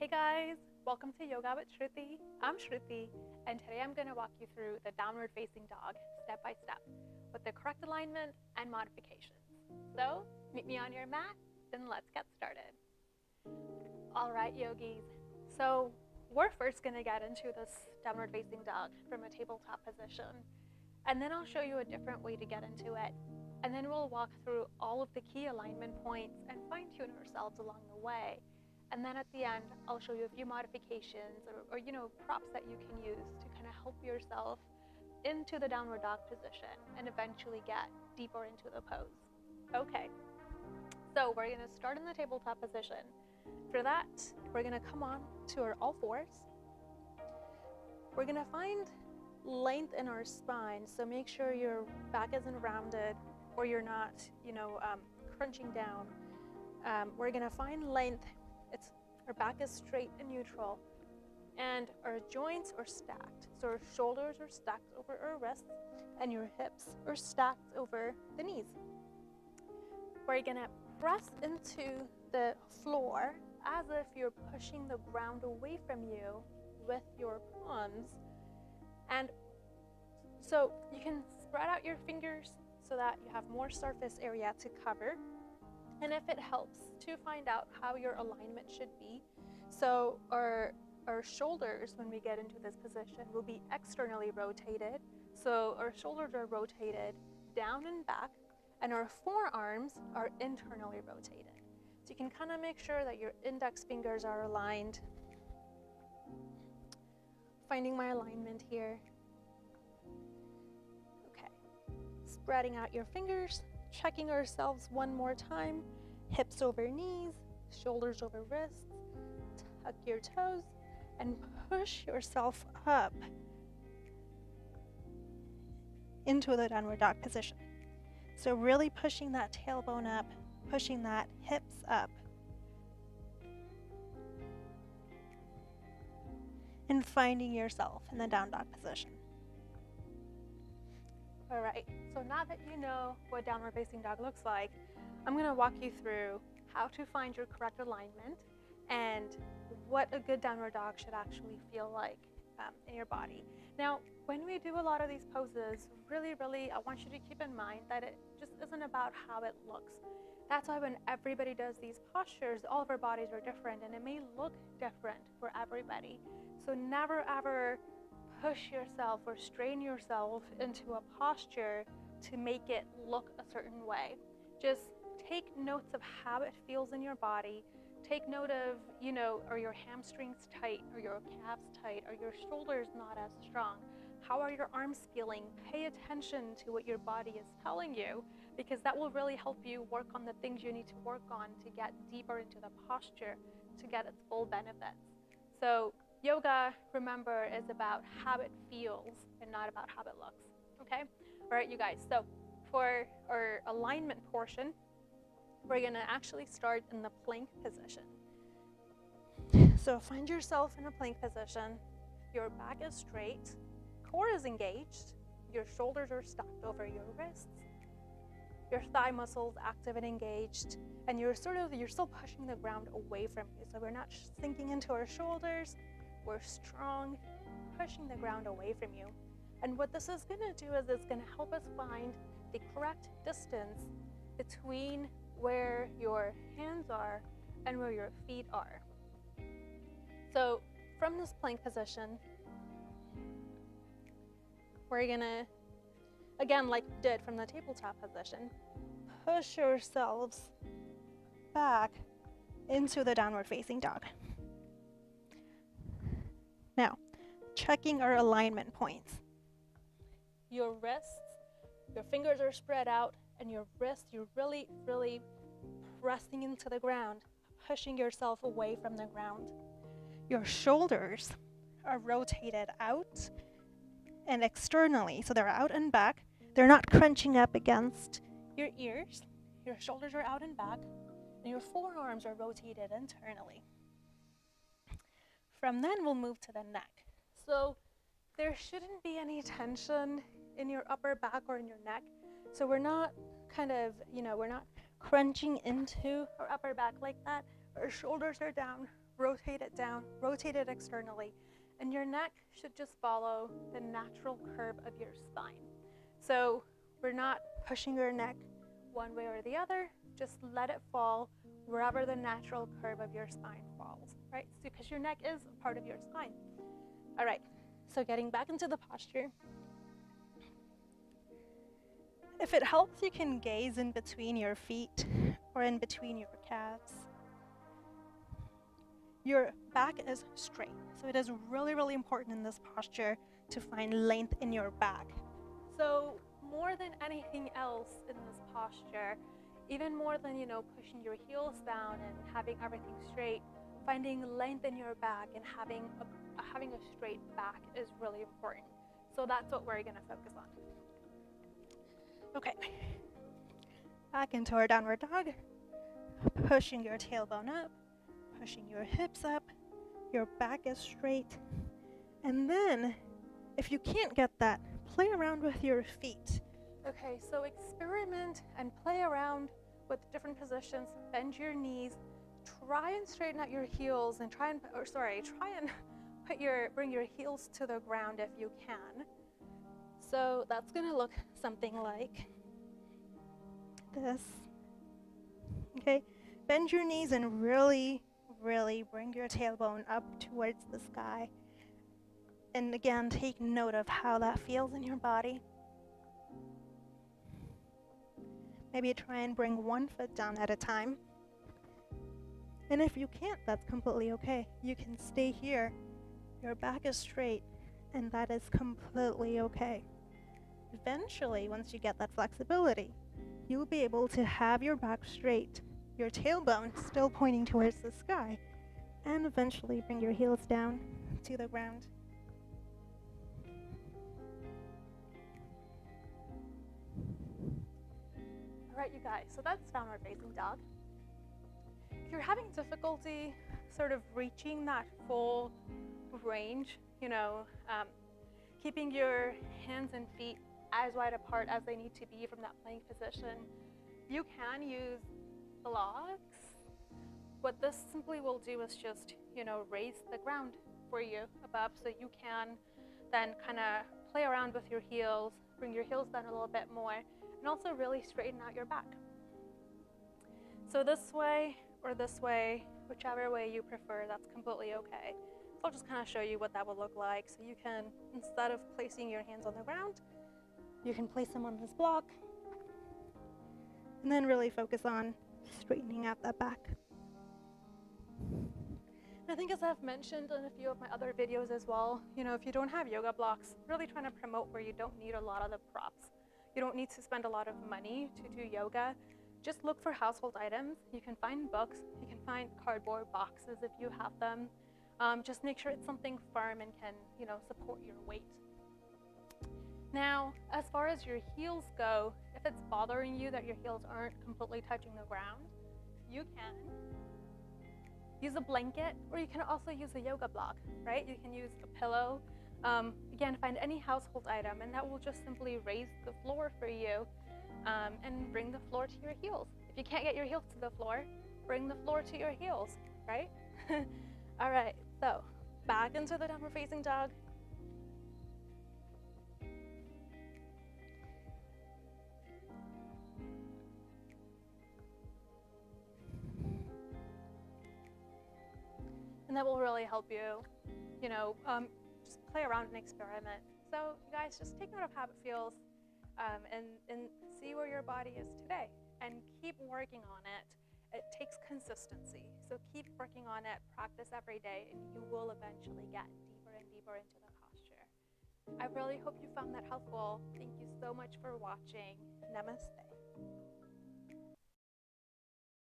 Hey guys, welcome to Yoga with Shruti. I'm Shruti, and today I'm going to walk you through the downward facing dog step by step with the correct alignment and modifications. So meet me on your mat and let's get started. All right, yogis. So we're first going to get into this downward facing dog from a tabletop position, and then I'll show you a different way to get into it. And then we'll walk through all of the key alignment points and fine tune ourselves along the way. And then at the end, I'll show you a few modifications or props that you can use to kind of help yourself into the downward dog position and eventually get deeper into the pose. Okay, so we're gonna start in the tabletop position. For that, we're gonna come on to our all fours. We're gonna find length in our spine, so make sure your back isn't rounded or you're not, crunching down. We're gonna find length. Our back is straight and neutral, and our joints are stacked. So our shoulders are stacked over our wrists, and your hips are stacked over the knees. We're gonna press into the floor as if you're pushing the ground away from you with your palms. And so you can spread out your fingers so that you have more surface area to cover. And if it helps to find out how your alignment should be, so our shoulders, when we get into this position, will be externally rotated. So our shoulders are rotated down and back, and our forearms are internally rotated. So you can kind of make sure that your index fingers are aligned. Finding my alignment here. Okay, spreading out your fingers. Checking ourselves one more time. Hips over knees, shoulders over wrists. Tuck your toes and push yourself up into the downward dog position. So really pushing that tailbone up, pushing that hips up. And finding yourself in the down dog position. All right, so now that you know what downward facing dog looks like, I'm gonna walk you through how to find your correct alignment and what a good downward dog should actually feel like in your body. Now, when we do a lot of these poses, really, I want you to keep in mind that it just isn't about how it looks. That's why when everybody does these postures, all of our bodies are different and it may look different for everybody. So never ever push yourself or strain yourself into a posture to make it look a certain way. Just take notes of how it feels in your body. Take note of, are your hamstrings tight? Are your calves tight? Are your shoulders not as strong? How are your arms feeling? Pay attention to what your body is telling you, because that will really help you work on the things you need to work on to get deeper into the posture to get its full benefits. So yoga, remember, is about how it feels and not about how it looks, okay? All right, you guys, so for our alignment portion, we're gonna actually start in the plank position. So find yourself in a plank position. Your back is straight, core is engaged, your shoulders are stacked over your wrists, your thigh muscles active and engaged, and you're still pushing the ground away from you. So we're not sinking into our shoulders, we're strong, pushing the ground away from you. And what this is gonna do is it's gonna help us find the correct distance between where your hands are and where your feet are. So from this plank position, we're gonna, again, like we did from the tabletop position, push yourselves back into the downward facing dog. Now, checking our alignment points. Your wrists, your fingers are spread out, and your wrists, you're really pressing into the ground, pushing yourself away from the ground. Your shoulders are rotated out and externally, so they're out and back. They're not crunching up against your ears. Your shoulders are out and back, and your forearms are rotated internally. From then, we'll move to the neck. So there shouldn't be any tension in your upper back or in your neck. So we're not we're not crunching into our upper back like that. Our shoulders are down. rotate it down, rotate it externally, and your neck should just follow the natural curve of your spine. So we're not pushing your neck one way or the other, just let it fall wherever the natural curve of your spine falls, right? So, because your neck is a part of your spine. All right, so getting back into the posture. If it helps, you can gaze in between your feet or in between your calves. Your back is straight, so it is really, really important in this posture to find length in your back. So more than anything else in this posture, even more than, pushing your heels down and having everything straight, finding length in your back and having a straight back is really important. So that's what we're going to focus on. Okay, back into our downward dog, pushing your tailbone up, pushing your hips up, your back is straight, and then if you can't get that, play around with your feet. Okay, so experiment and play around with different positions, bend your knees, try and straighten out your heels and bring your heels to the ground if you can. So that's gonna look something like this. Okay, bend your knees and really, really bring your tailbone up towards the sky. And again, take note of how that feels in your body. Maybe try and bring one foot down at a time. And if you can't, that's completely okay. You can stay here. Your back is straight, and that is completely okay. Eventually, once you get that flexibility, you'll be able to have your back straight, your tailbone still pointing towards the sky, and eventually bring your heels down to the ground. All right, you guys, so that's downward facing dog. If you're having difficulty sort of reaching that full range, keeping your hands and feet as wide apart as they need to be from that plank position, you can use blocks. What this simply will do is just, raise the ground for you above, so you can then kind of play around with your heels, bring your heels down a little bit more, and also really straighten out your back. So this way or this way, whichever way you prefer, that's completely okay. So I'll just kind of show you what that would look like. So you can, instead of placing your hands on the ground, you can place them on this block, and then really focus on straightening out that back. I think, as I've mentioned in a few of my other videos as well, if you don't have yoga blocks, really trying to promote where you don't need a lot of the props. You don't need to spend a lot of money to do yoga. Just look for household items. You can find books, you can find cardboard boxes if you have them. Just make sure it's something firm and can, support your weight. Now, as far as your heels go, if it's bothering you that your heels aren't completely touching the ground, you can use a blanket, or you can also use a yoga block, right? You can use a pillow. Again, find any household item, and that will just simply raise the floor for you and bring the floor to your heels. If you can't get your heels to the floor, bring the floor to your heels, right? All right, so back into the downward facing dog. And that will really help you, just play around and experiment. So you guys, just take note of how it feels and see where your body is today, and keep working on it. It takes consistency. So keep working on it, practice every day, and you will eventually get deeper and deeper into the posture. I really hope you found that helpful. Thank you so much for watching. Namaste.